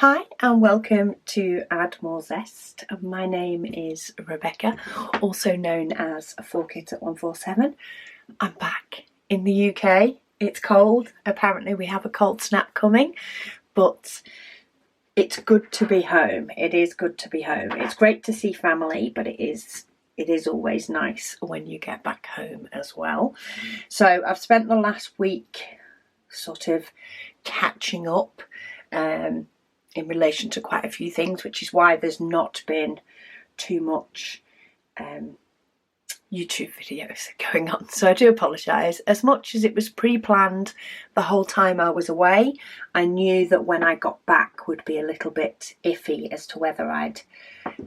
Hi and welcome to Add More Zest. My name is Rebecca, also known as 4Kids at 147. I'm back in the UK. It's cold. Apparently we have a cold snap coming, but it's good to be home. It is good to be home. It's great to see family, but it is always nice when you get back home as well. So I've spent the last week sort of catching up in relation to quite a few things, which is why there's not been too much YouTube videos going on. So I do apologise. As much as it was pre-planned the whole time I was away, I knew that when I got back would be a little bit iffy as to whether I'd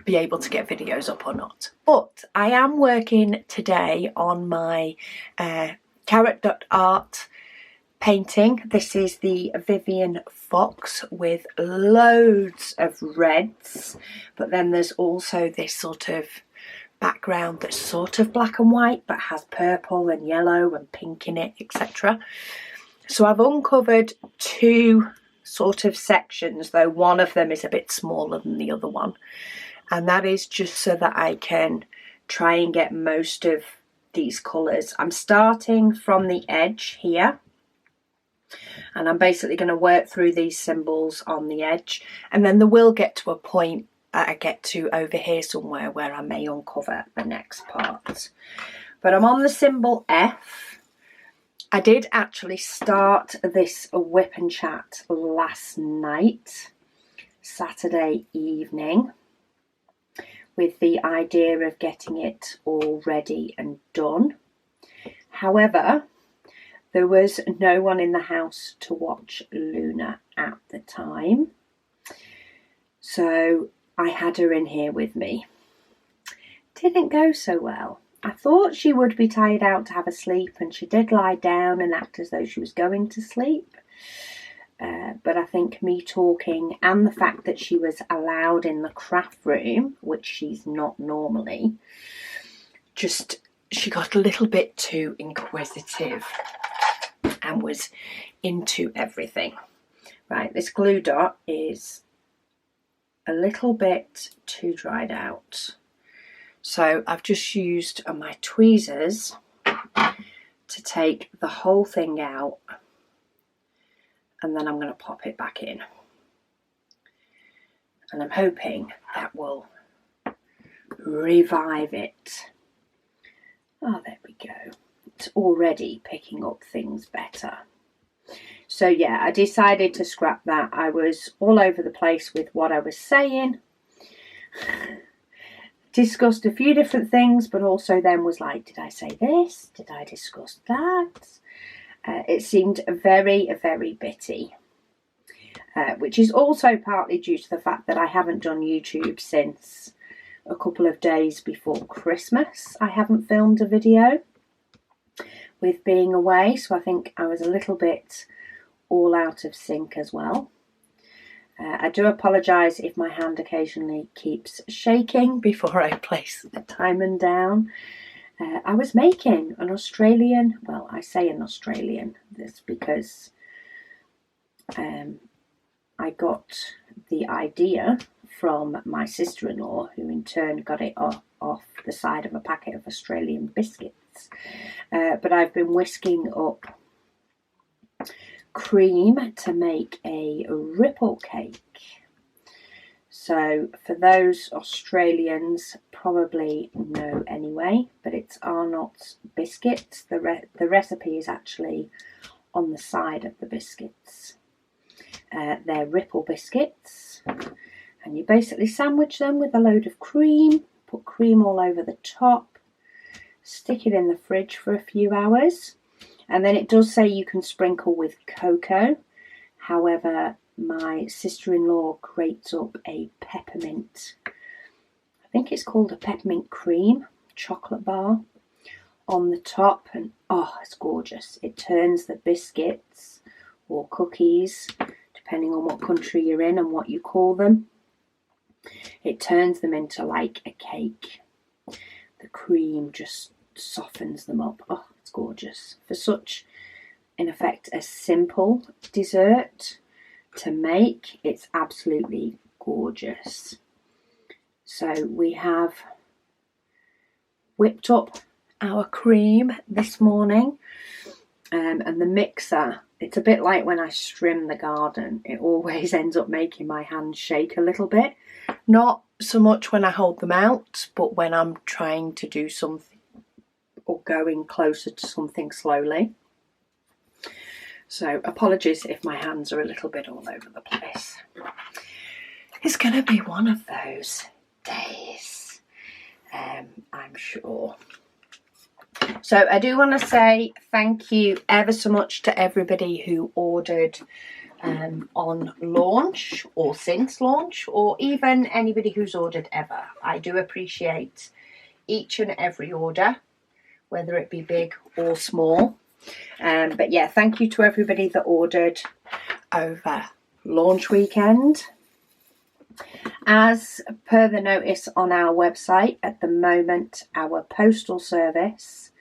be able to get videos up or not. But I am working today on my Carat painting. This is the Vivian fox with loads of reds, but then there's also this sort of background that's sort of black and white but has purple and yellow and pink in it, etc. So I've uncovered two sort of sections, though one of them is a bit smaller than the other one, and that is just so that I can try and get most of these colours. I'm starting from the edge here, and I'm basically going to work through these symbols on the edge, and then there will get to a point I get to over here somewhere where I may uncover the next part. But I'm on the symbol F. I did actually start this WIP Chat last night, Saturday evening, with the idea of getting it all ready and done. However, there was no one in the house to watch Luna at the time, so I had her in here with me. Didn't go so well. I thought she would be tired out to have a sleep, and she did lie down and act as though she was going to sleep. But I think me talking and the fact that she was allowed in the craft room, which she's not normally, she got a little bit too inquisitive and was into everything. Right, this glue dot is a little bit too dried out, so I've just used my tweezers to take the whole thing out, and then I'm going to pop it back in, and I'm hoping that will revive it. Oh, there we go. It's already picking up things better. So yeah, I decided to scrap that. I was all over the place with what I was saying. Discussed a few different things, but also then was like, did I say this? Did I discuss that? It seemed very, very bitty. Which is also partly due to the fact that I haven't done YouTube since a couple of days before Christmas. I haven't filmed a video with being away, so I think I was a little bit all out of sync as well. I do apologise if my hand occasionally keeps shaking before I place the diamond down. I was making an Australian, well, I say an Australian, this because I got the idea from my sister-in-law, who in turn got it off the side of a packet of Australian biscuits. But I've been whisking up cream to make a ripple cake. So for those Australians probably know anyway, but it's Arnott's biscuits. The recipe is actually on the side of the biscuits. They're ripple biscuits, and you basically sandwich them with a load of cream, put cream all over the top, stick it in the fridge for a few hours, and then it does say you can sprinkle with cocoa. However, my sister-in-law grates up a peppermint, I think it's called a peppermint cream chocolate bar on the top, and oh, it's gorgeous. It turns the biscuits or cookies, depending on what country you're in and what you call them, it turns them into like a cake. The cream just softens them up. Oh, it's gorgeous. For such, in effect, a simple dessert, to make. It's absolutely gorgeous. So we have whipped up our cream this morning, and the mixer, it's a bit like when I trim the garden. It always ends up making my hands shake a little bit. Not so much when I hold them out, but when I'm trying to do something or going closer to something slowly. So apologies if my hands are a little bit all over the place. It's going to be one of those days, I'm sure. So I do want to say thank you ever so much to everybody who ordered on launch or since launch, or even anybody who's ordered ever. I do appreciate each and every order, whether it be big or small. But yeah, thank you to everybody that ordered over launch weekend. As per the notice on our website, at the moment our postal service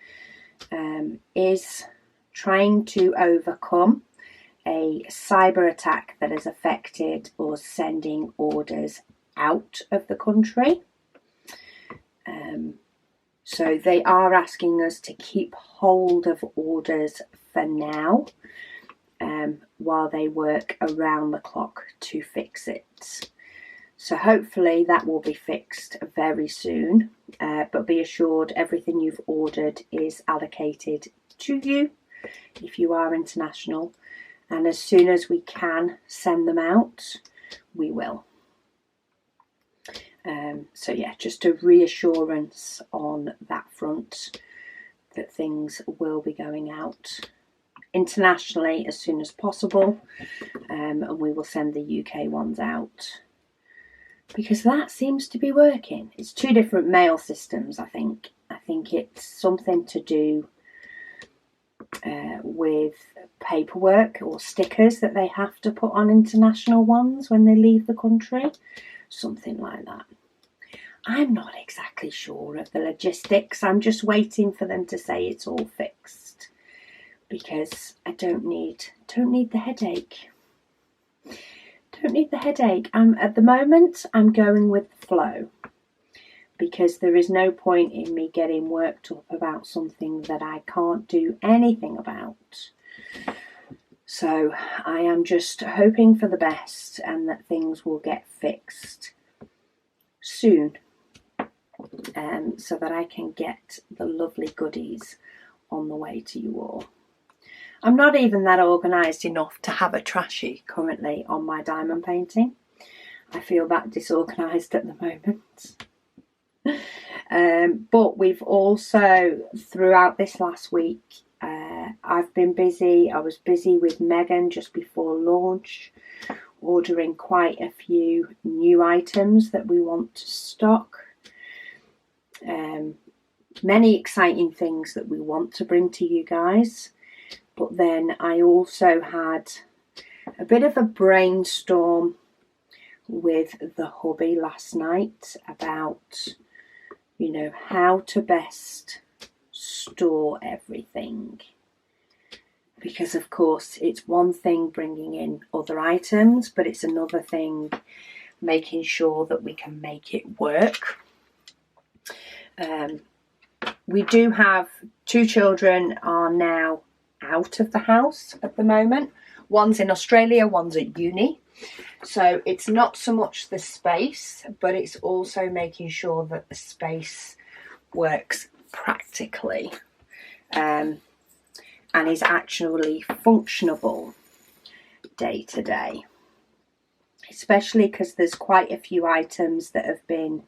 is trying to overcome a cyber attack that has affected us sending orders out of the country. So they are asking us to keep hold of orders for now, while they work around the clock to fix it. So hopefully that will be fixed very soon, but be assured everything you've ordered is allocated to you if you are international, and as soon as we can send them out, we will. So yeah, just a reassurance on that front that things will be going out internationally as soon as possible, and we will send the UK ones out, because that seems to be working. It's two different mail systems, I think. I think it's something to do with paperwork or stickers that they have to put on international ones when they leave the country. Something like that. I'm not exactly sure of the logistics. I'm just waiting for them to say it's all fixed, because I don't need the headache. Don't need the headache. At the moment, I'm going with the flow, because there is no point in me getting worked up about something that I can't do anything about. So I am just hoping for the best and that things will get fixed soon, so that I can get the lovely goodies on the way to you all. I'm not even that organised enough to have a trashy currently on my diamond painting. I feel that disorganised at the moment. But we've also, throughout this last week, I've been busy. I was busy with Megan just before launch, ordering quite a few new items that we want to stock. Many exciting things that we want to bring to you guys. But then I also had a bit of a brainstorm with the hubby last night about, you know, how to best store everything. Because of course it's one thing bringing in other items, but it's another thing making sure that we can make it work. We do have two children are now out of the house at the moment. One's in Australia, one's at uni. So it's not so much the space, but it's also making sure that the space works practically, and is actually functionable day to day. Especially because there's quite a few items that have been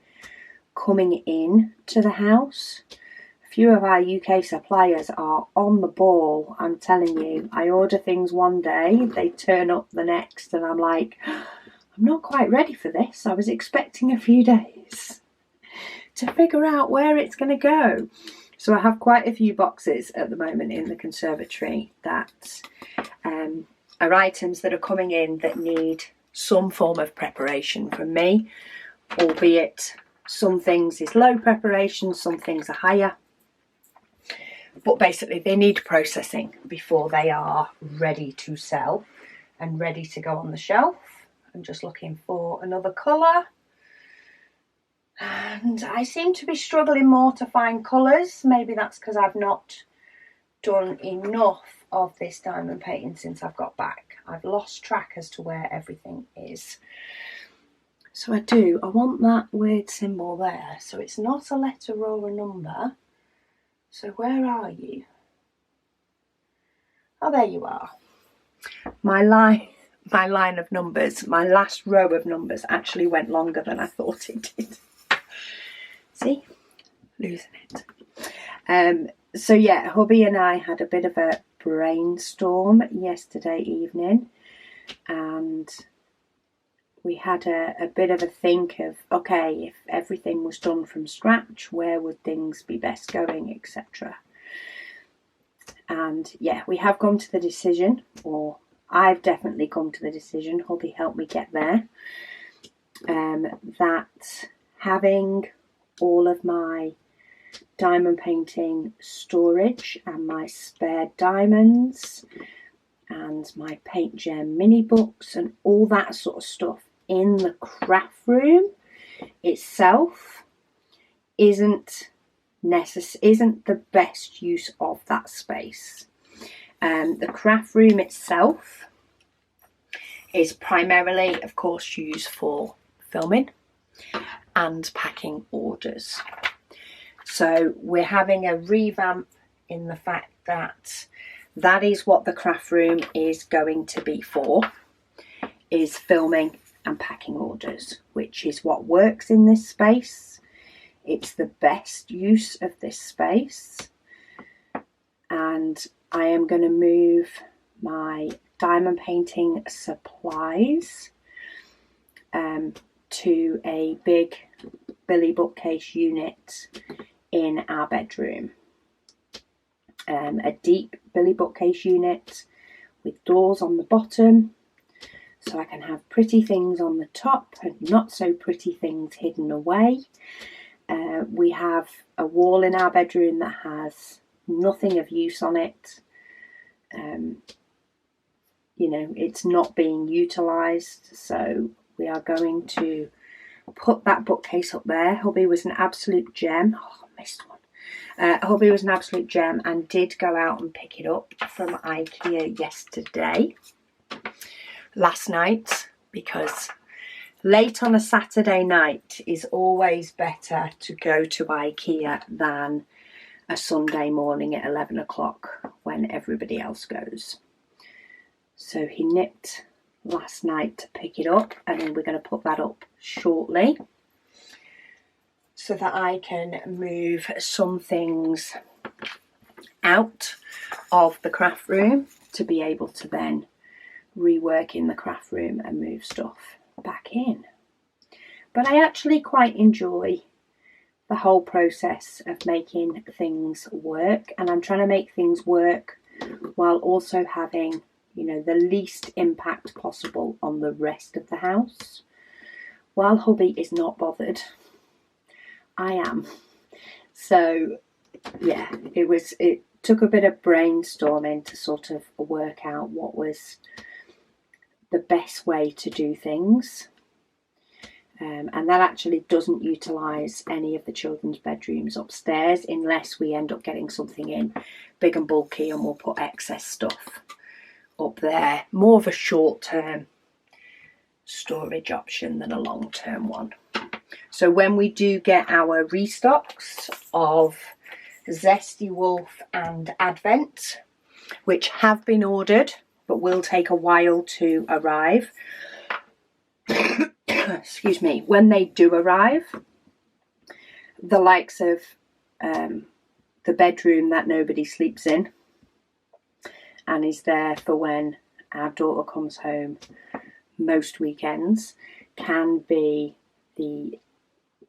coming in to the house. A few of our UK suppliers are on the ball. I'm telling you, I order things one day, they turn up the next, and I'm like, I'm not quite ready for this. I was expecting a few days to figure out where it's going to go. So I have quite a few boxes at the moment in the conservatory that are items that are coming in that need some form of preparation from me, albeit some things is low preparation, some things are higher. But basically they need processing before they are ready to sell. and ready to go on the shelf. I'm just looking for another colour. And I seem to be struggling more to find colours. Maybe that's because I've not done enough of this diamond painting since I've got back. I've lost track as to where everything is. So I want that weird symbol there. So it's not a letter or a number. So where are you? Oh, there you are. My line of numbers, my last row of numbers actually went longer than I thought it did. See? Losing it. So yeah, hubby and I had a bit of a brainstorm yesterday evening, and we had a bit of a think of, okay, if everything was done from scratch, where would things be best going, etc. And yeah, we have come to the decision, or I've definitely come to the decision, hubby helped me get there, that having all of my diamond painting storage and my spare diamonds and my paint gem mini books and all that sort of stuff in the craft room itself isn't the best use of that space. The craft room itself is primarily, of course, used for filming and packing orders. So we're having a revamp in the fact that that is what the craft room is going to be for, is filming and packing orders, which is what works in this space. It's the best use of this space. And I am going to move my diamond painting supplies to a big Billy bookcase unit in our bedroom. A deep Billy bookcase unit with doors on the bottom, so I can have pretty things on the top and not so pretty things hidden away. We have a wall in our bedroom that has nothing of use on it. You know, it's not being utilised, so we are going to put that bookcase up there. Hubby was an absolute gem. Oh, I missed one. Hubby was an absolute gem and did go out and pick it up from IKEA last night, because late on a Saturday night is always better to go to IKEA than a Sunday morning at 11 o'clock when everybody else goes. So he nipped last night to pick it up, and then we're going to put that up shortly so that I can move some things out of the craft room to be able to then rework in the craft room and move stuff back in. But I actually quite enjoy the whole process of making things work, and I'm trying to make things work while also having, you know, the least impact possible on the rest of the house. While hubby is not bothered, I am. So yeah, it took a bit of brainstorming to sort of work out what was the best way to do things. And that actually doesn't utilise any of the children's bedrooms upstairs unless we end up getting something in big and bulky, and we'll put excess stuff up there. More of a short-term storage option than a long-term one. So when we do get our restocks of Zesty Wolf and Advent, which have been ordered but will take a while to arrive, excuse me, when they do arrive, the likes of the bedroom that nobody sleeps in and is there for when our daughter comes home most weekends, can be the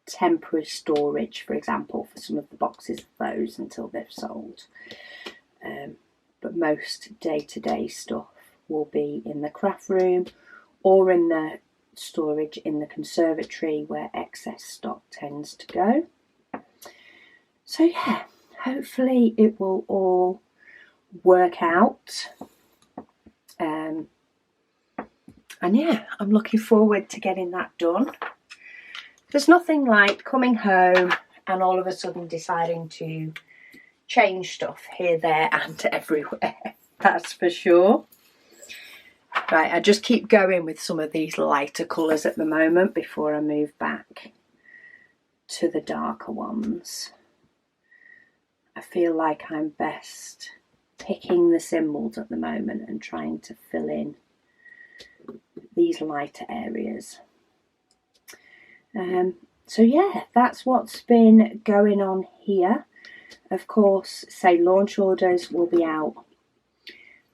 temporary storage, for example, for some of the boxes of those until they've sold. But most day-to-day stuff will be in the craft room or in the storage in the conservatory where excess stock tends to go. So yeah, hopefully it will all work out. And yeah, I'm looking forward to getting that done. There's nothing like coming home and all of a sudden deciding to change stuff here, there and everywhere. That's for sure. Right, I just keep going with some of these lighter colours at the moment before I move back to the darker ones. I feel like I'm best picking the symbols at the moment and trying to fill in these lighter areas. So yeah, that's what's been going on here. Of course, say launch orders will be out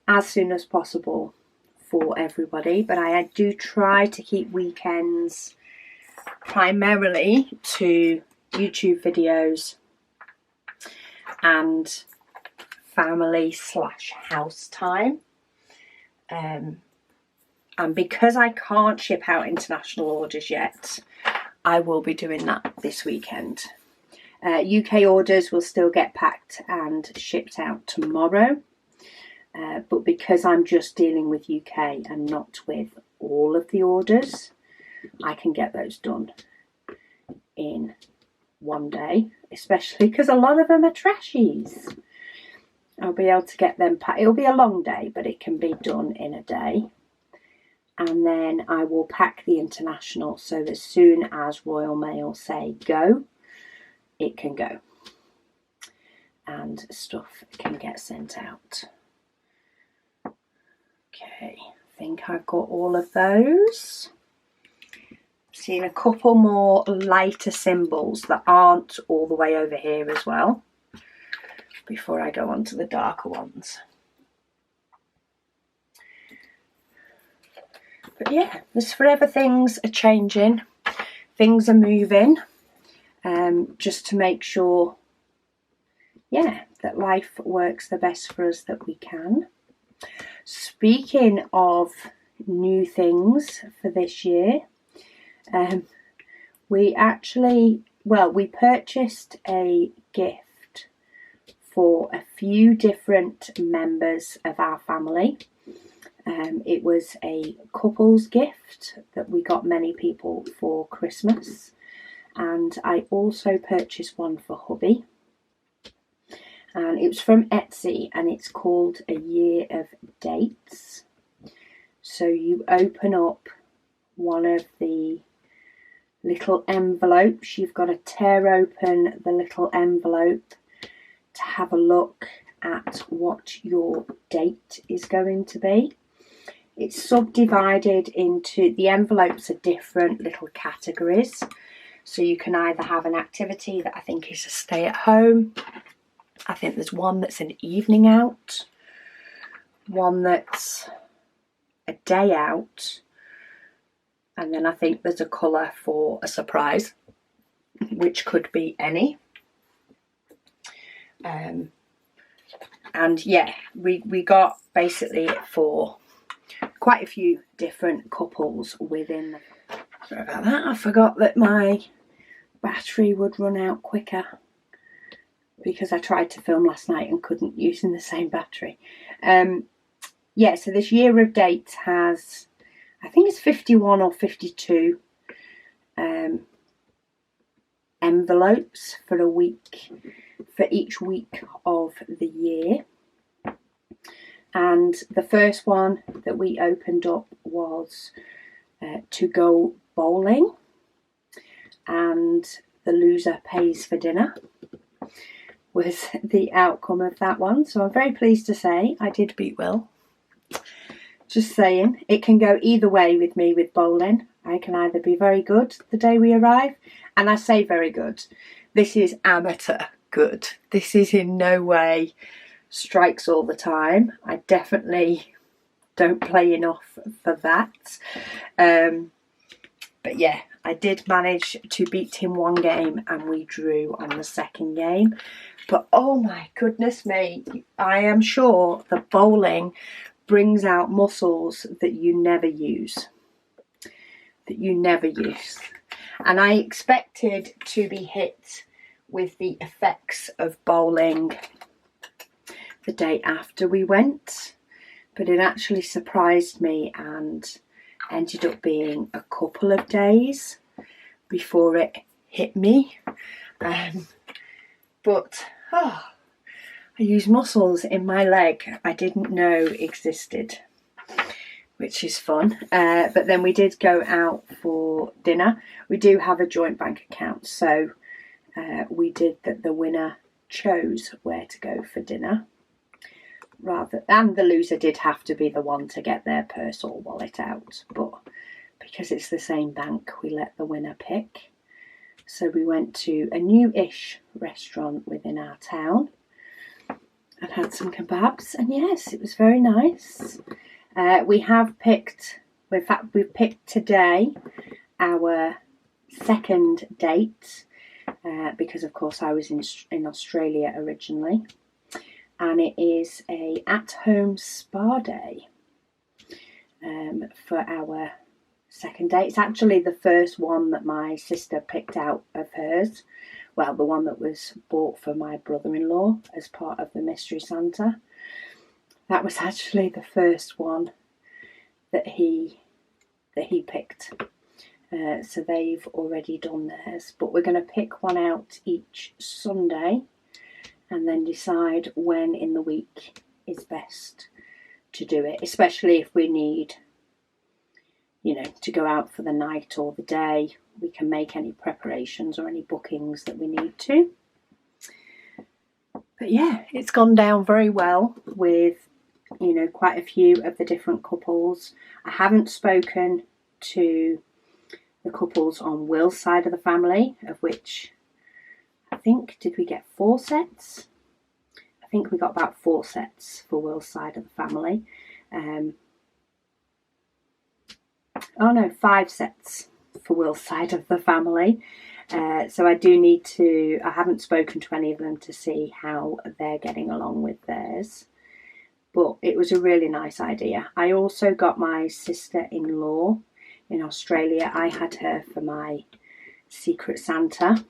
as soon as possible for everybody, but I do try to keep weekends primarily to YouTube videos and family/house time. And because I can't ship out international orders yet, I will be doing that this weekend. UK orders will still get packed and shipped out tomorrow. But because I'm just dealing with UK and not with all of the orders, I can get those done in one day, especially because a lot of them are trashies. I'll be able to get them packed. It'll be a long day, but it can be done in a day. And then I will pack the international, so as soon as Royal Mail say go, it can go. And stuff can get sent out. Okay, I think I've got all of those. Seeing a couple more lighter symbols that aren't all the way over here as well, before I go on to the darker ones. But yeah, there's forever things are changing, things are moving, just to make sure, yeah, that life works the best for us that we can. Speaking of new things for this year, we purchased a gift for a few different members of our family. It was a couple's gift that we got many people for Christmas, and I also purchased one for hubby, and it was from Etsy, and it's called A Year of Dates. So you open up one of the little envelopes, you've got to tear open the little envelope to have a look at what your date is going to be. It's subdivided into, the envelopes are different little categories. So you can either have an activity that I think is a stay at home. I think there's one that's an evening out. One that's a day out. And then I think there's a colour for a surprise, which could be any. And yeah, we got basically it for quite a few different couples within. Sorry about that, I forgot that my battery would run out quicker because I tried to film last night and couldn't using the same battery. Yeah, so this Year of Dates has, I think it's 51 or 52 envelopes for a week, for each week of the year. And the first one that we opened up was to go bowling, and the loser pays for dinner was the outcome of that one. So I'm very pleased to say I did beat Will. Just saying, it can go either way with me with bowling. I can either be very good the day we arrive, and I say very good. This is amateur good. This is in no way strikes all the time. I definitely don't play enough for that. But yeah, I did manage to beat him one game and we drew on the second game. But oh my goodness me, I am sure that bowling brings out muscles that you never use. And I expected to be hit with the effects of bowling the day after we went, but it actually surprised me and ended up being a couple of days before it hit me. But I used muscles in my leg I didn't know existed, which is fun. But then we did go out for dinner. We do have a joint bank account, so we did that. The winner chose where to go for dinner, and the loser did have to be the one to get their purse or wallet out. But because it's the same bank, we let the winner pick. So we went to a new-ish restaurant within our town and had some kebabs, and yes, it was very nice. We've picked today our second date, because of course I was in Australia originally, and it is a at-home spa day for our second date. It's actually the first one that my sister picked out of hers. Well, the one that was bought for my brother-in-law as part of the Mystery Santa. That was actually the first one that he picked. So they've already done theirs. But we're going to pick one out each Sunday and then decide when in the week is best to do it, especially if we need, to go out for the night or the day. We can make any preparations or any bookings that we need to. But yeah, it's gone down very well with, quite a few of the different couples. I haven't spoken to the couples on Will's side of the family, of which I think, did we get 4 sets? I think we got about 4 sets for Will's side of the family. 5 sets for Will's side of the family. So I haven't spoken to any of them to see how they're getting along with theirs. But it was a really nice idea. I also got my sister-in-law in Australia. I had her for my Secret Santa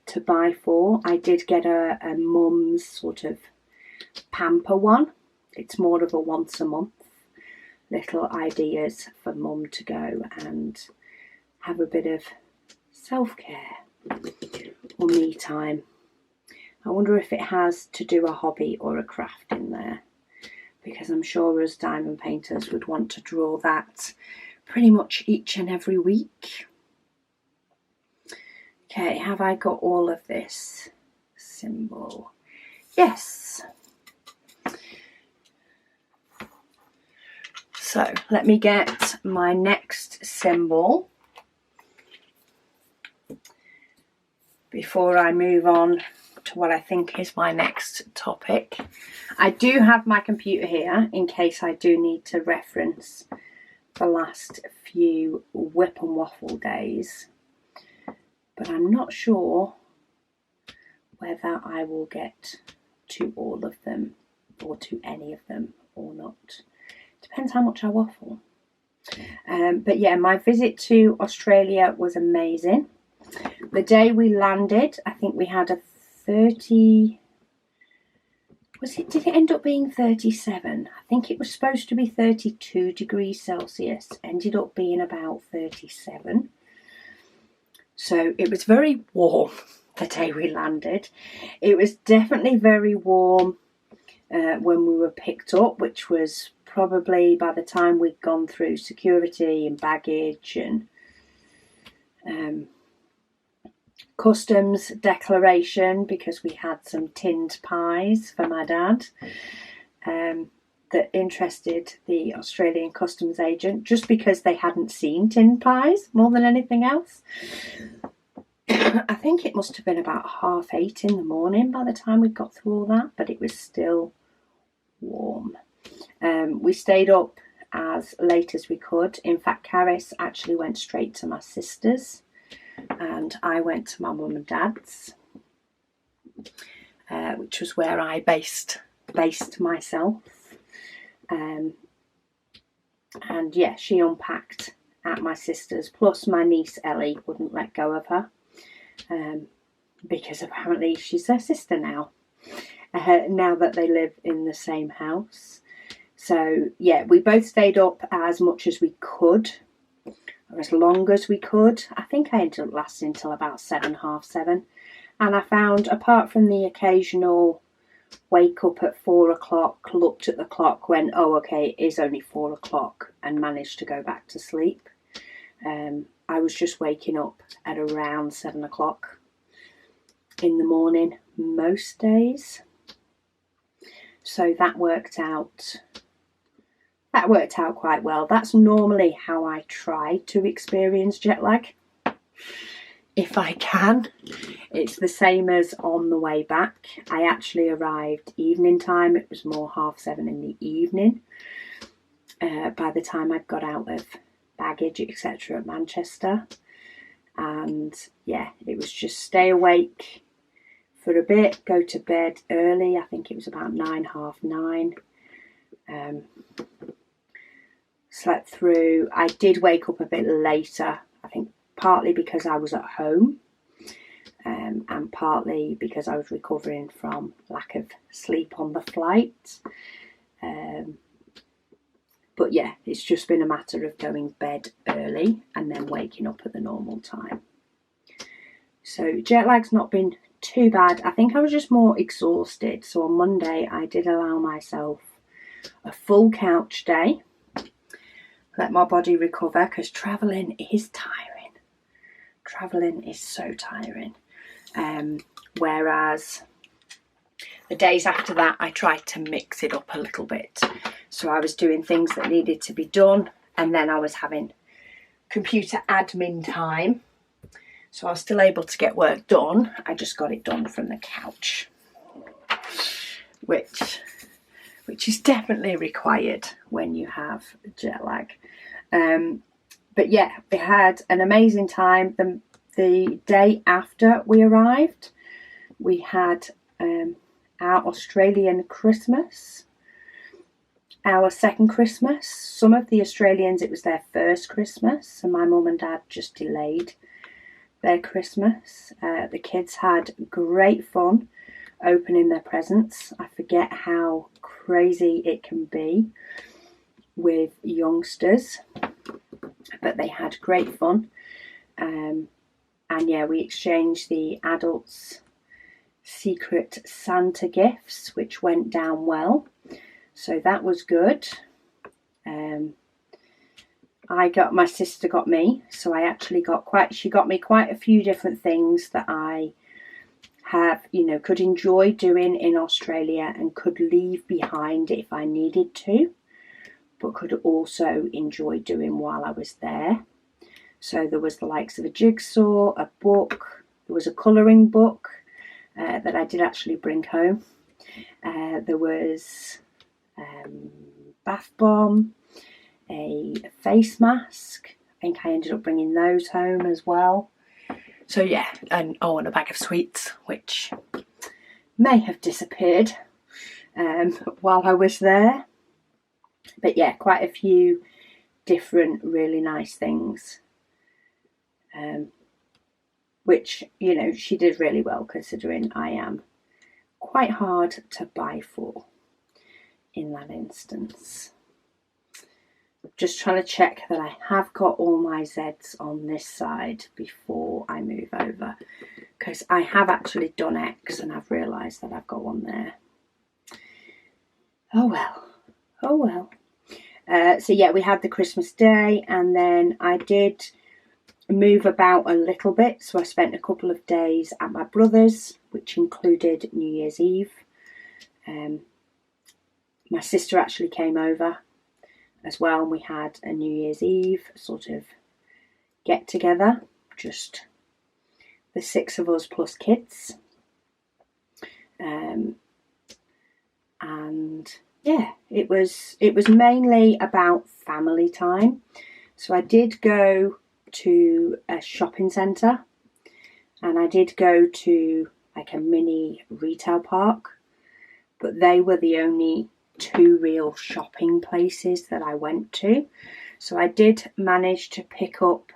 to buy for. I did get a mum's sort of pamper one. It's more of a once a month. Little ideas for mum to go and have a bit of self-care or me time. I wonder if it has to do a hobby or a craft in there, because I'm sure as diamond painters would want to draw that pretty much each and every week. Okay, have I got all of this symbol? Yes. So let me get my next symbol before I move on to what I think is my next topic. I do have my computer here in case I do need to reference the last few WIP and Waffle days, but I'm not sure whether I will get to all of them or to any of them or not. Depends how much I waffle. But yeah, my visit to Australia was amazing. The day we landed, I think we had a 30... Did it end up being 37? I think it was supposed to be 32 degrees Celsius. Ended up being about 37. So it was very warm the day we landed. It was definitely very warm when we were picked up, which was probably by the time we'd gone through security and baggage and customs declaration, because we had some tinned pies for my dad that interested the Australian customs agent, just because they hadn't seen tinned pies more than anything else. I think it must have been about 8:30 in the morning by the time we got through all that, but it was still warm. We stayed up as late as we could. In fact, Carat actually went straight to my sister's and I went to my mum and dad's, which was where I based myself. And yeah, she unpacked at my sister's, plus my niece Ellie wouldn't let go of her, because apparently she's her sister now, now that they live in the same house. So yeah, we both stayed up as much as we could, or as long as we could. I think I ended up lasting until about 7, half 7. And I found, apart from the occasional wake up at 4 o'clock, looked at the clock, went, oh, okay, it is only 4 o'clock, and managed to go back to sleep. I was just waking up at around 7 o'clock in the morning most days. So that worked out quite well. That's normally how I try to experience jet lag, if I can. It's the same as on the way back. I actually arrived evening time. It was more half 7 in the evening by the time I'd got out of baggage, etc. at Manchester. And yeah, it was just stay awake for a bit, go to bed early. I think it was about 9, half 9. Slept through. I did wake up a bit later, I think partly because I was at home, and partly because I was recovering from lack of sleep on the flight. But yeah, it's just been a matter of going bed early and then waking up at the normal time. So jet lag's not been too bad. I think I was just more exhausted. So on Monday, I did allow myself a full couch day. Let my body recover, because travelling is tiring. Travelling is so tiring. Whereas the days after that, I tried to mix it up a little bit. So I was doing things that needed to be done, and then I was having computer admin time. So I was still able to get work done. I just got it done from the couch, which is definitely required when you have jet lag. But yeah, we had an amazing time. The day after we arrived, we had our Australian Christmas, our second Christmas. Some of the Australians, it was their first Christmas, and my mum and dad just delayed their Christmas. The kids had great fun opening their presents. I forget how crazy it can be with youngsters, but they had great fun. And yeah, we exchanged the adults' secret Santa gifts, which went down well. So that was good. My sister got me, so I actually she got me quite a few different things that I could enjoy doing in Australia and could leave behind if I needed to, but could also enjoy doing while I was there. So there was the likes of a jigsaw, a book, there was a colouring book that I did actually bring home. There was bath bomb, a face mask. I think I ended up bringing those home as well. So yeah, and a bag of sweets, which may have disappeared while I was there. But yeah, quite a few different really nice things. Which, she did really well, considering I am quite hard to buy for in that instance. Just trying to check that I have got all my Zs on this side before I move over, because I have actually done X and I've realised that I've got one there. Oh well. So yeah, we had the Christmas day, and then I did move about a little bit. So I spent a couple of days at my brother's, which included New Year's Eve. My sister actually came over as well, and we had a New Year's Eve sort of get together, just the 6 of us plus kids. And yeah, it was mainly about family time. So I did go to a shopping centre, and I did go to like a mini retail park, but they were the only 2 real shopping places that I went to. So I did manage to pick up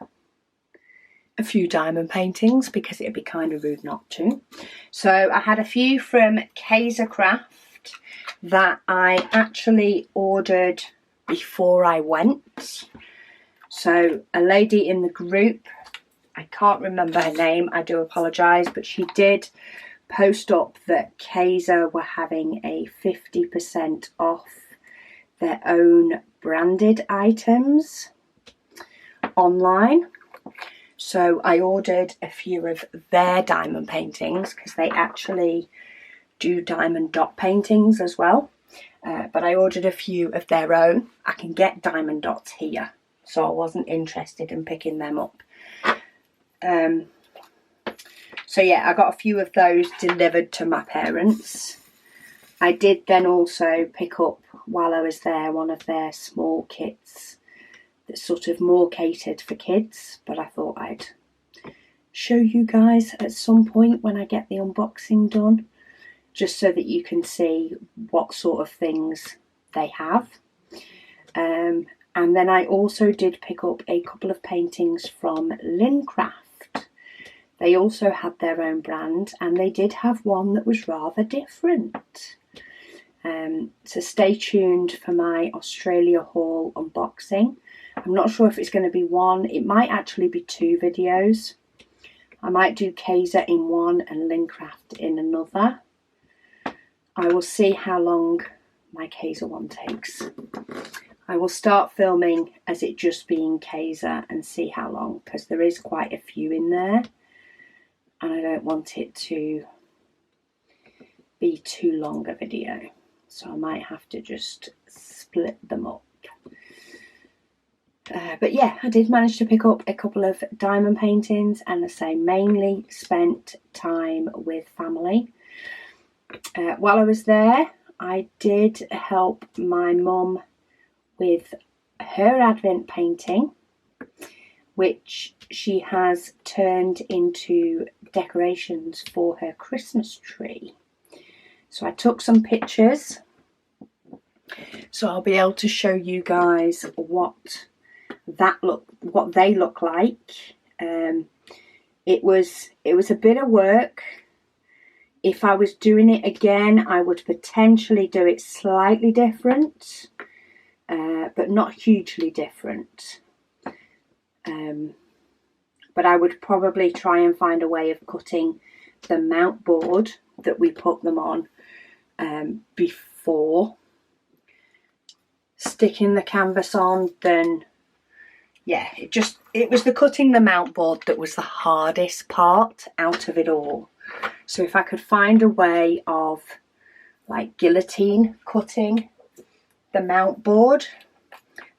a few diamond paintings, because it'd be kind of rude not to. So I had a few from Carat, gift that I actually ordered before I went. So a lady in the group, I can't remember her name, I do apologise, but she did post up that Kaiser were having a 50% off their own branded items online. So I ordered a few of their diamond paintings because they actually do diamond dot paintings as well. But I ordered a few of their own. I can get diamond dots here, so I wasn't interested in picking them up. So yeah, I got a few of those delivered to my parents. I did then also pick up, while I was there, one of their small kits that's sort of more catered for kids, but I thought I'd show you guys at some point when I get the unboxing done, just so that you can see what sort of things they have. And then I also did pick up a couple of paintings from Lincraft. They also had their own brand, and they did have one that was rather different. So stay tuned for my Australia haul unboxing. I'm not sure if it's going to be one. It might actually be 2 videos. I might do Kaiser in one and Lincraft in another. I will see how long my Kaiser one takes. I will start filming as it just being Kaiser and see how long, because there is quite a few in there and I don't want it to be too long a video. So I might have to just split them up. But yeah, I did manage to pick up a couple of diamond paintings, and as I say, mainly spent time with family. While I was there, I did help my mum with her Advent painting, which she has turned into decorations for her Christmas tree. So I took some pictures, so I'll be able to show you guys what they look like. It was a bit of work. If I was doing it again, I would potentially do it slightly different, but not hugely different. But I would probably try and find a way of cutting the mount board that we put them on before sticking the canvas on. Then yeah, it was the cutting the mount board that was the hardest part out of it all. So if I could find a way of like guillotine cutting the mount board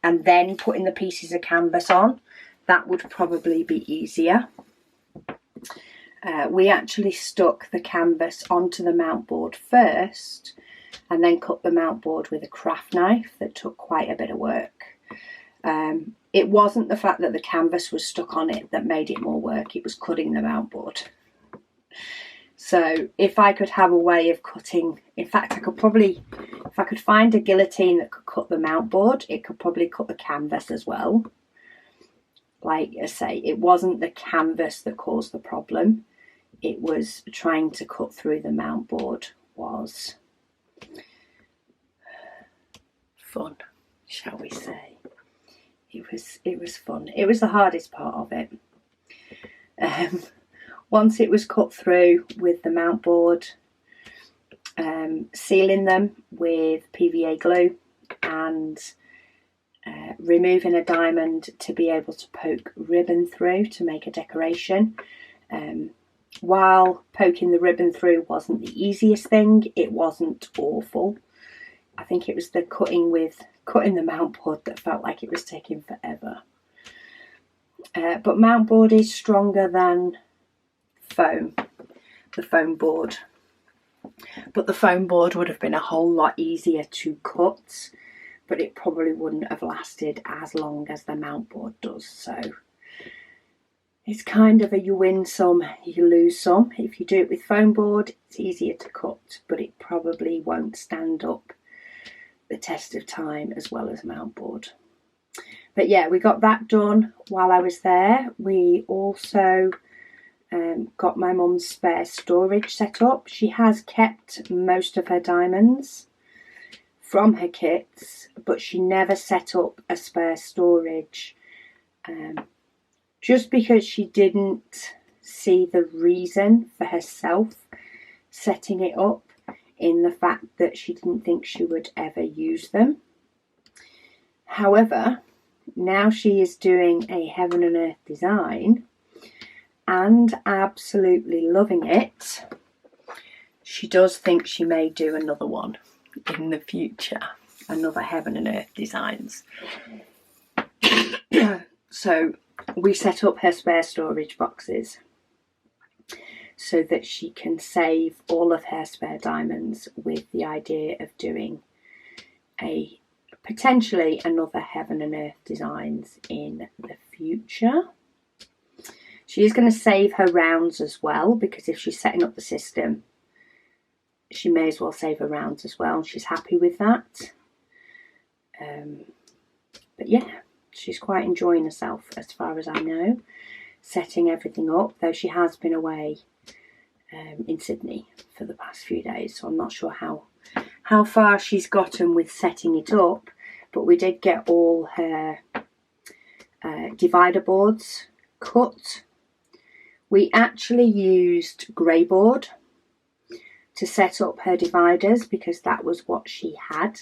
and then putting the pieces of canvas on, that would probably be easier. We actually stuck the canvas onto the mount board first and then cut the mount board with a craft knife. That took quite a bit of work. It wasn't the fact that the canvas was stuck on it that made it more work, it was cutting the mount board. So if I could have a way of cutting, in fact I could probably, if I could find a guillotine that could cut the mount board, it could probably cut the canvas as well. Like I say, it wasn't the canvas that caused the problem, it was trying to cut through the mount board was fun, shall we say. It was fun. It was the hardest part of it. Once it was cut through with the mount board, sealing them with PVA glue and removing a diamond to be able to poke ribbon through to make a decoration. While poking the ribbon through wasn't the easiest thing, it wasn't awful. I think it was the cutting the mount board that felt like it was taking forever. But mount board is stronger than foam, the foam board. But the foam board would have been a whole lot easier to cut, but it probably wouldn't have lasted as long as the mount board does. So it's kind of a you win some, you lose some. If you do it with foam board, it's easier to cut, but it probably won't stand up the test of time as well as mount board. But yeah, we got that done while I was there. We also got my mum's spare storage set up. She has kept most of her diamonds from her kits, but she never set up a spare storage, just because she didn't see the reason for herself setting it up, in the fact that she didn't think she would ever use them. However, now she is doing a heaven and earth design and absolutely loving it. She does think she may do another one in the future, another heaven and earth designs. So we set up her spare storage boxes so that she can save all of her spare diamonds, with the idea of doing a potentially another heaven and earth designs in the future. She is going to save her rounds as well, because if she's setting up the system, she may as well save her rounds as well. She's happy with that. But yeah, she's quite enjoying herself as far as I know, setting everything up, though she has been away in Sydney for the past few days, so I'm not sure how far she's gotten with setting it up. But we did get all her divider boards cut. We actually used grey board to set up her dividers, because that was what she had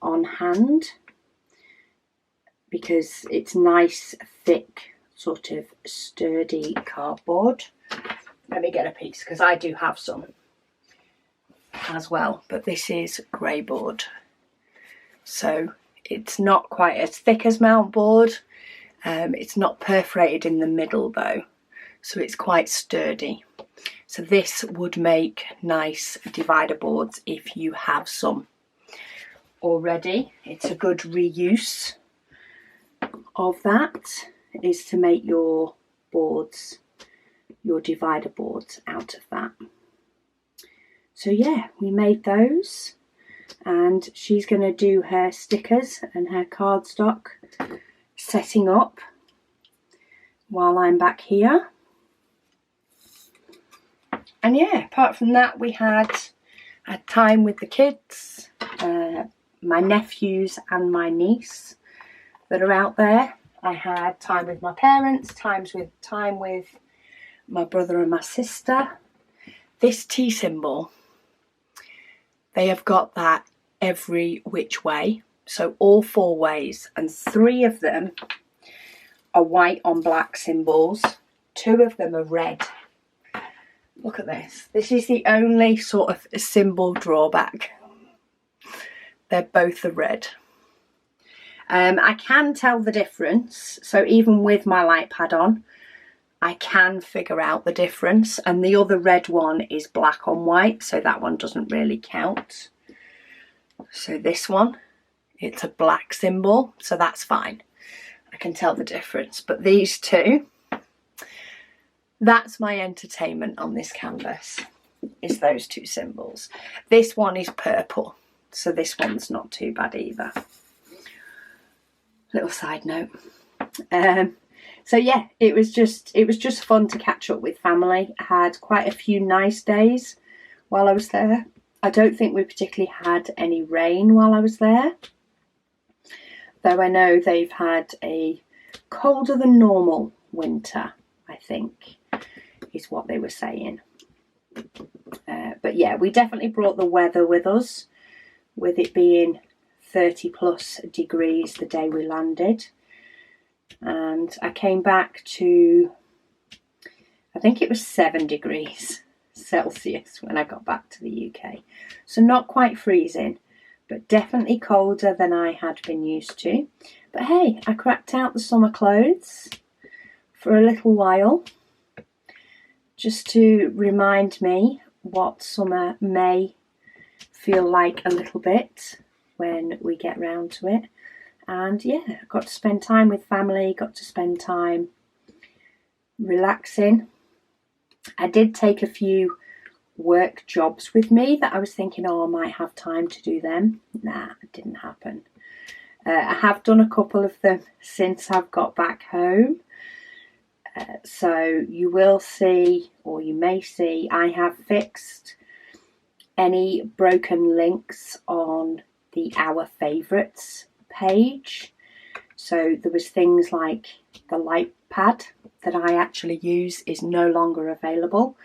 on hand, because it's nice, thick, sort of sturdy cardboard. Let me get a piece, because I do have some as well, but this is grey board, so it's not quite as thick as mount board. It's not perforated in the middle though, so it's quite sturdy. So this would make nice divider boards if you have some already. It's a good reuse of that, is to make your boards, your divider boards out of that. So yeah, we made those, and she's going to do her stickers and her cardstock setting up while I'm back here. And yeah, apart from that, we had time with the kids, my nephews and my niece that are out there. I had time with my parents, time with my brother and my sister. This T symbol, they have got that every which way, so all 4 ways, and 3 of them are white on black symbols, 2 of them are red. Look at this. This is the only sort of symbol drawback. They're both the red. I can tell the difference, so even with my light pad on, I can figure out the difference, and the other red one is black on white, so that one doesn't really count. So this one, it's a black symbol, so that's fine. I can tell the difference, but these 2, that's my entertainment on this canvas, is those 2 symbols. This one is purple, so this one's not too bad either. Little side note. So yeah, it was just fun to catch up with family. I had quite a few nice days while I was there. I don't think we particularly had any rain while I was there, though I know they've had a colder than normal winter, I think, is what they were saying. But yeah, we definitely brought the weather with us, with it being 30 plus degrees the day we landed. And I came back to, I think it was 7 degrees Celsius when I got back to the UK. So not quite freezing, but definitely colder than I had been used to. But hey, I cracked out the summer clothes for a little while, just to remind me what summer may feel like a little bit when we get round to it. And yeah, got to spend time with family, got to spend time relaxing. I did take a few work jobs with me that I was thinking, oh, I might have time to do them. Nah, it didn't happen. I have done a couple of them since I've got back home. So you will see, or you may see, I have fixed any broken links on the Our Favourites page. So there was things like the light pad that I actually use is no longer available.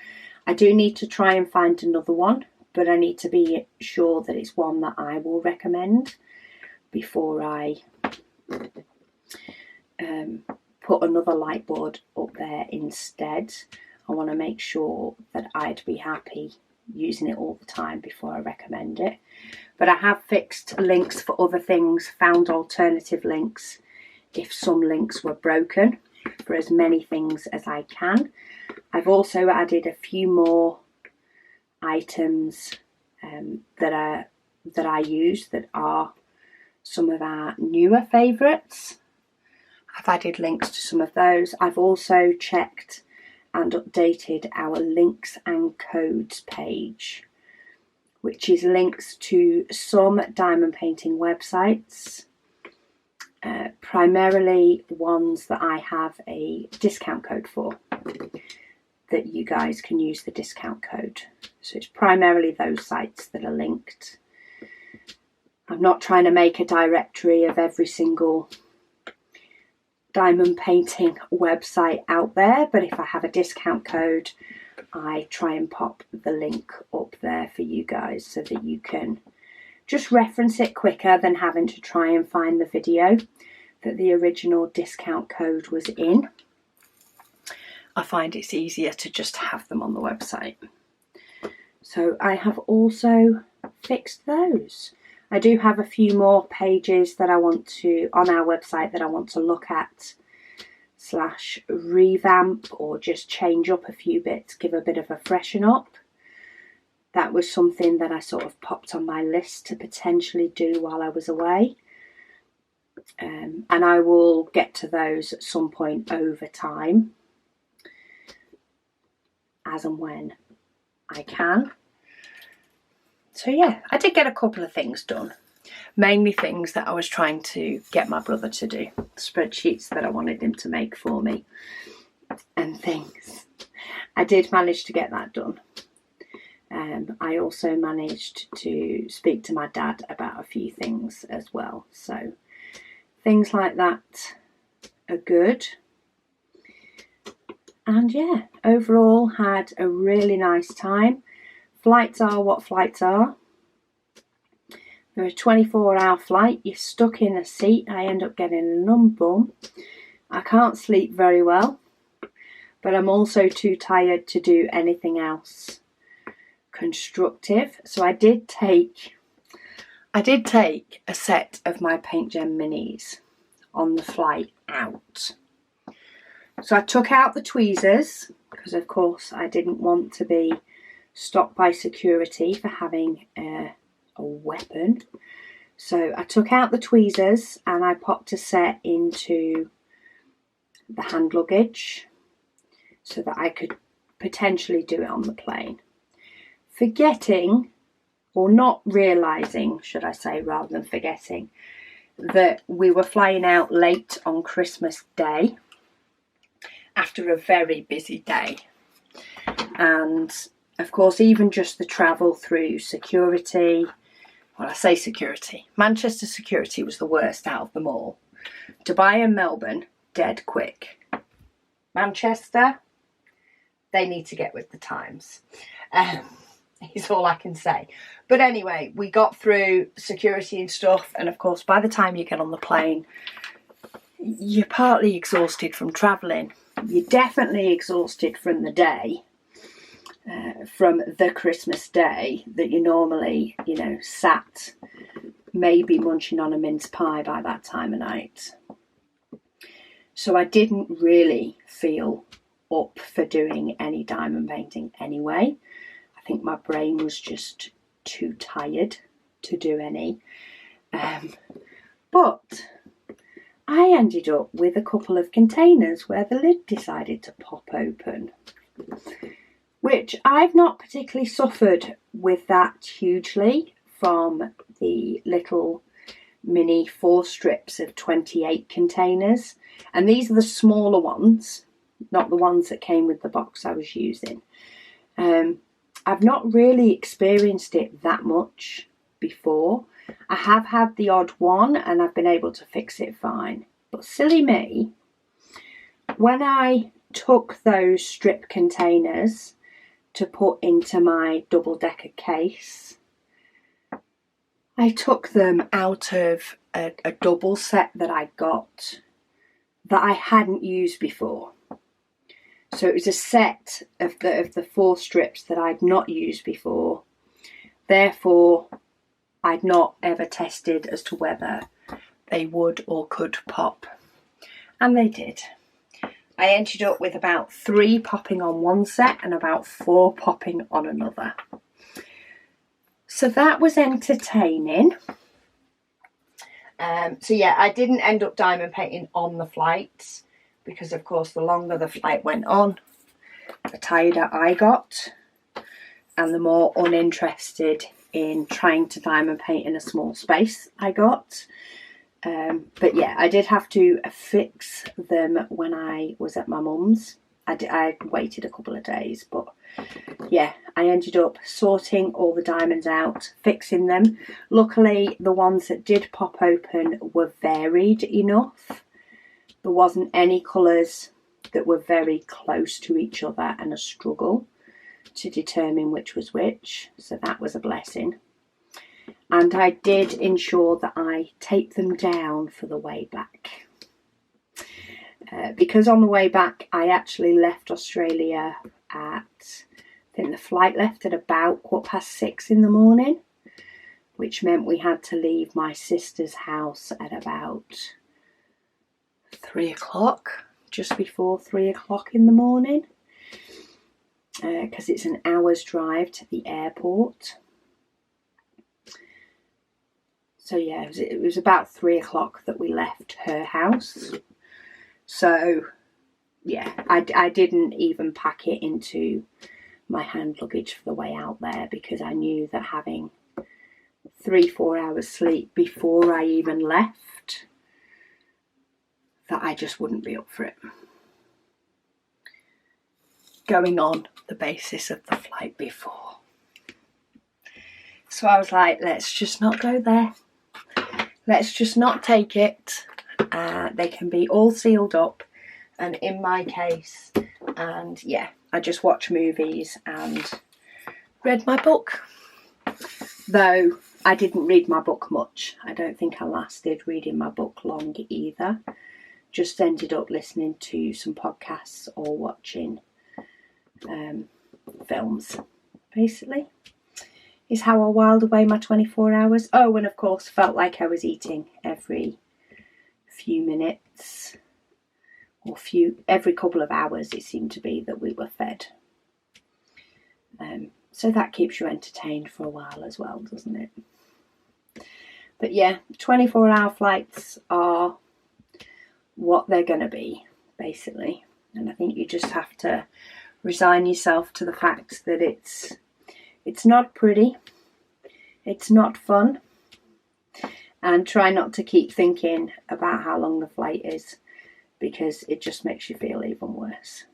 I do need to try and find another one, but I need to be sure that it's one that I will recommend before I put another light board up there instead. I want to make sure that I'd be happy using it all the time before I recommend it. But I have fixed links for other things, found alternative links if some links were broken, for as many things as I can. I've also added a few more items that I use that are some of our newer favourites. I've added links to some of those. I've also checked and updated our links and codes page, which is links to some diamond painting websites, primarily ones that I have a discount code for, that you guys can use the discount code. So it's primarily those sites that are linked. I'm not trying to make a directory of every single diamond painting website out there, but if I have a discount code, I try and pop the link up there for you guys so that you can just reference it quicker than having to try and find the video that the original discount code was in. I find it's easier to just have them on the website. So I have also fixed those. I do have a few more pages that I want to, on our website, that I want to look at / revamp, or just change up a few bits, give a bit of a freshen up. That was something that I sort of popped on my list to potentially do while I was away. And I will get to those at some point over time, as and when I can. So yeah, I did get a couple of things done. Mainly things that I was trying to get my brother to do. Spreadsheets that I wanted him to make for me and things. I did manage to get that done. I also managed to speak to my dad about a few things as well. So things like that are good. And yeah, overall had a really nice time. Flights are what flights are. They're a 24-hour flight. You're stuck in a seat. I end up getting a numb bum. I can't sleep very well, but I'm also too tired to do anything else constructive. So I did take a set of my Paint Gem minis on the flight out. So I took out the tweezers because, of course, I didn't want to be stopped by security for having a weapon. So I took out the tweezers and I popped a set into the hand luggage so that I could potentially do it on the plane. Forgetting, or not realising, should I say, rather than forgetting, that we were flying out late on Christmas Day after a very busy day. And of course, even just the travel through security, well, I say security, Manchester security was the worst out of them all. Dubai and Melbourne, dead quick. Manchester, they need to get with the times. Is all I can say. But anyway, we got through security and stuff, and of course, by the time you get on the plane, you're partly exhausted from travelling. You're definitely exhausted from the day. From the Christmas day that you normally, sat maybe munching on a mince pie by that time of night. So I didn't really feel up for doing any diamond painting anyway. I think my brain was just too tired to do any. But I ended up with a couple of containers where the lid decided to pop open, which I've not particularly suffered with that hugely from the little mini 4 strips of 28 containers. And these are the smaller ones. not the ones that came with the box I was using. I've not really experienced it that much before. I have had the odd one and I've been able to fix it fine. But silly me, when I took those strip containers to put into my double-decker case, I took them out of a double set that I got that I hadn't used before. So it was a set of the 4 strips that I'd not used before. Therefore, I'd not ever tested as to whether they would or could pop. And they did. I ended up with about 3 popping on one set and about 4 popping on another. So that was entertaining. So yeah, I didn't end up diamond painting on the flights because, of course, the longer the flight went on, the tireder I got and the more uninterested in trying to diamond paint in a small space I got. But yeah, I did have to fix them when I was at my mum's. I waited a couple of days, but yeah, I ended up sorting all the diamonds out, fixing them. Luckily, the ones that did pop open were varied enough. There wasn't any colours that were very close to each other and a struggle to determine which was which, so that was a blessing. And I did ensure that I taped them down for the way back. Because on the way back I actually left Australia at, I think the flight left at about 6:15 in the morning, which meant we had to leave my sister's house at about 3 o'clock, just before 3 o'clock in the morning, because it's an hour's drive to the airport. So yeah, it was about 3 o'clock that we left her house. So yeah, I didn't even pack it into my hand luggage for the way out there because I knew that having 3-4 hours sleep before I even left, that I just wouldn't be up for it. Going on the basis of the flight before. So I was like, let's just not go there. Let's just not take it. They can be all sealed up and in my case. And yeah, I just watched movies and read my book. Though I didn't read my book much. I don't think I lasted reading my book long either. Just ended up listening to some podcasts or watching films, basically. Is how I whiled away my 24 hours. Oh, and of course felt like I was eating every few minutes or every couple of hours it seemed to be that we were fed. So that keeps you entertained for a while as well, doesn't it? But yeah, 24-hour flights are what they're going to be, basically. And I think you just have to resign yourself to the fact that it's not pretty, it's not fun, and try not to keep thinking about how long the flight is because it just makes you feel even worse.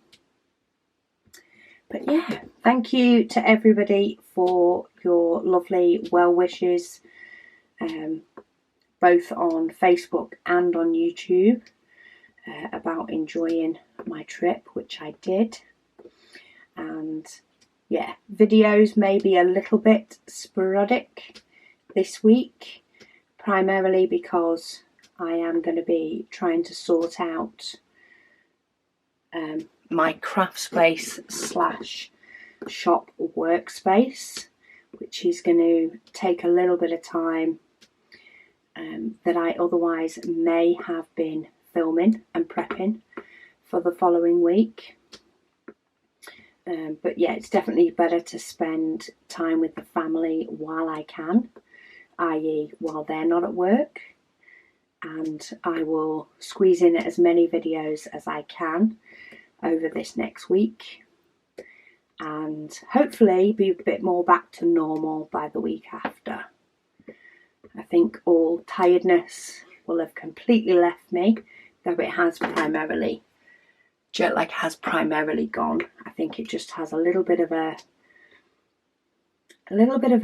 But yeah, thank you to everybody for your lovely well wishes, both on Facebook and on YouTube, about enjoying my trip, which I did. And yeah, videos may be a little bit sporadic this week, primarily because I am going to be trying to sort out my craft space / shop workspace, which is going to take a little bit of time that I otherwise may have been filming and prepping for the following week. But yeah, it's definitely better to spend time with the family while I can, i.e. while they're not at work. And I will squeeze in as many videos as I can over this next week. And hopefully be a bit more back to normal by the week after. I think all tiredness will have completely left me, though it has primarily jet lag has primarily gone. I think it just has a little bit of a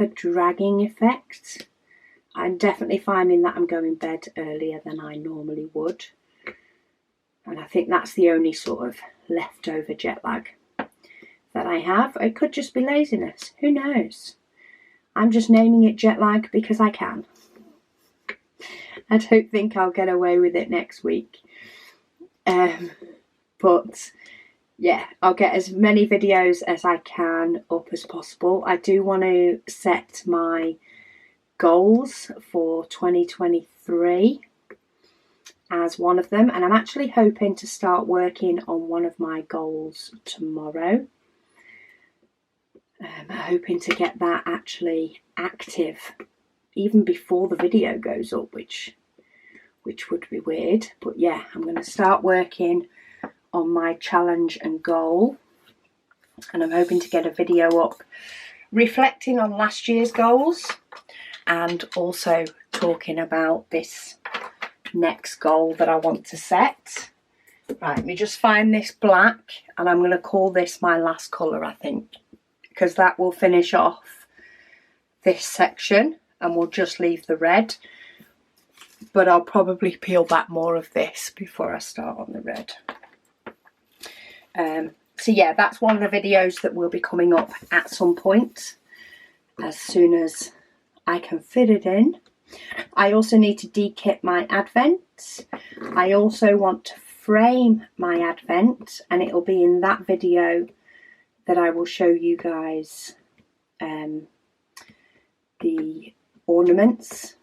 dragging effect. I'm definitely finding that I'm going to bed earlier than I normally would. And I think that's the only sort of leftover jet lag that I have. It could just be laziness. Who knows? I'm just naming it jet lag because I can. I don't think I'll get away with it next week. But yeah, I'll get as many videos as I can up as possible. I do want to set my goals for 2023 as one of them, and I'm actually hoping to start working on one of my goals tomorrow. I'm hoping to get that actually active even before the video goes up, which would be weird. But yeah, I'm going to start working on my challenge and goal, and I'm hoping to get a video up reflecting on last year's goals and also talking about this next goal that I want to set. Right, let me just find this black, and I'm going to call this my last colour, I think, because that will finish off this section and we'll just leave the red. But I'll probably peel back more of this before I start on the red. So yeah, that's one of the videos that will be coming up at some point as soon as I can fit it in. I also need to dekit my advent. I also want to frame my advent, and it'll be in that video that I will show you guys the ornaments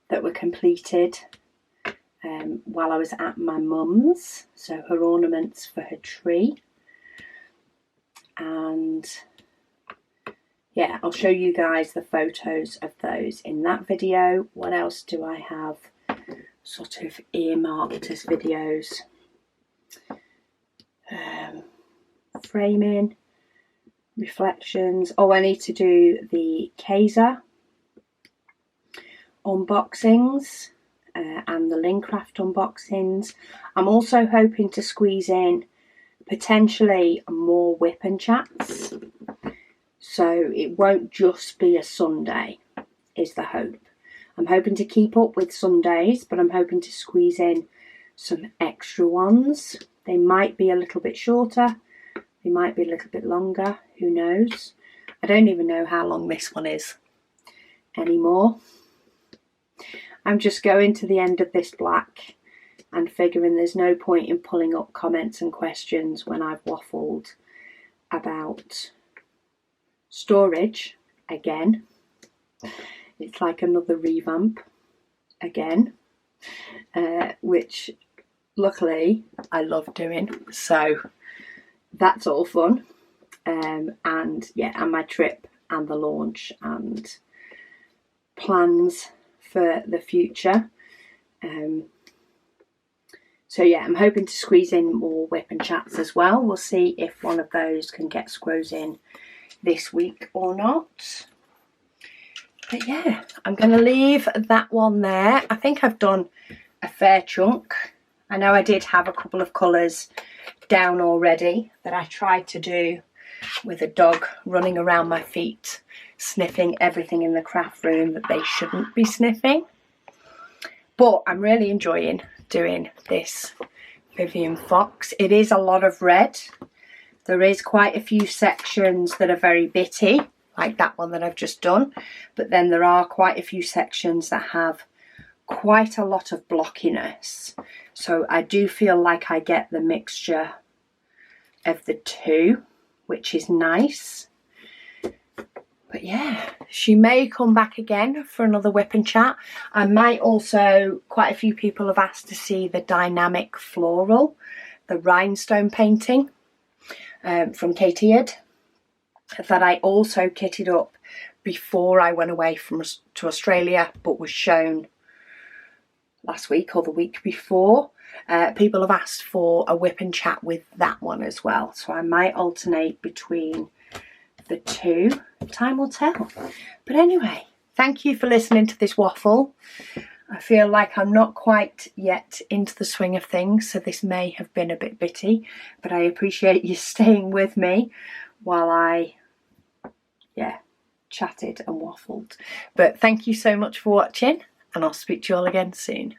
that were completed while I was at my mum's. So her ornaments for her tree. And yeah, I'll show you guys the photos of those in that video. What else do I have sort of earmarked as videos? Framing, reflections. Oh, I need to do the Kaiser unboxings and the Lincraft unboxings. I'm also hoping to squeeze in potentially more WIP Chats, so it won't just be a Sunday, is the hope. I'm hoping to keep up with Sundays, but I'm hoping to squeeze in some extra ones. They might be a little bit shorter, they might be a little bit longer, who knows. I don't even know how long this one is anymore. I'm just going to the end of this black and figuring there's no point in pulling up comments and questions when I've waffled about storage again. It's like another revamp again, which luckily I love doing, so that's all fun. And yeah, and my trip and the launch and plans for the future. So yeah, I'm hoping to squeeze in more WIP Chats as well. We'll see if one of those can get squoze in this week or not. But yeah, I'm going to leave that one there. I think I've done a fair chunk. I know I did have a couple of colours down already that I tried to do with a dog running around my feet, sniffing everything in the craft room that they shouldn't be sniffing. But I'm really enjoying doing this Vivian Fox. It is a lot of red. There is quite a few sections that are very bitty, like that one that I've just done. But then there are quite a few sections that have quite a lot of blockiness. So I do feel like I get the mixture of the two, which is nice. But yeah, she may come back again for another WIP Chat. I might also, quite a few people have asked to see the dynamic floral, the rhinestone painting from Carat, that I also kitted up before I went away to Australia, but was shown last week or the week before. People have asked for a WIP Chat with that one as well, so I might alternate between the two. Time will tell. But anyway, thank you for listening to this waffle. I feel like I'm not quite yet into the swing of things, so this may have been a bit bitty, but I appreciate you staying with me while I, chatted and waffled. But thank you so much for watching, and I'll speak to you all again soon.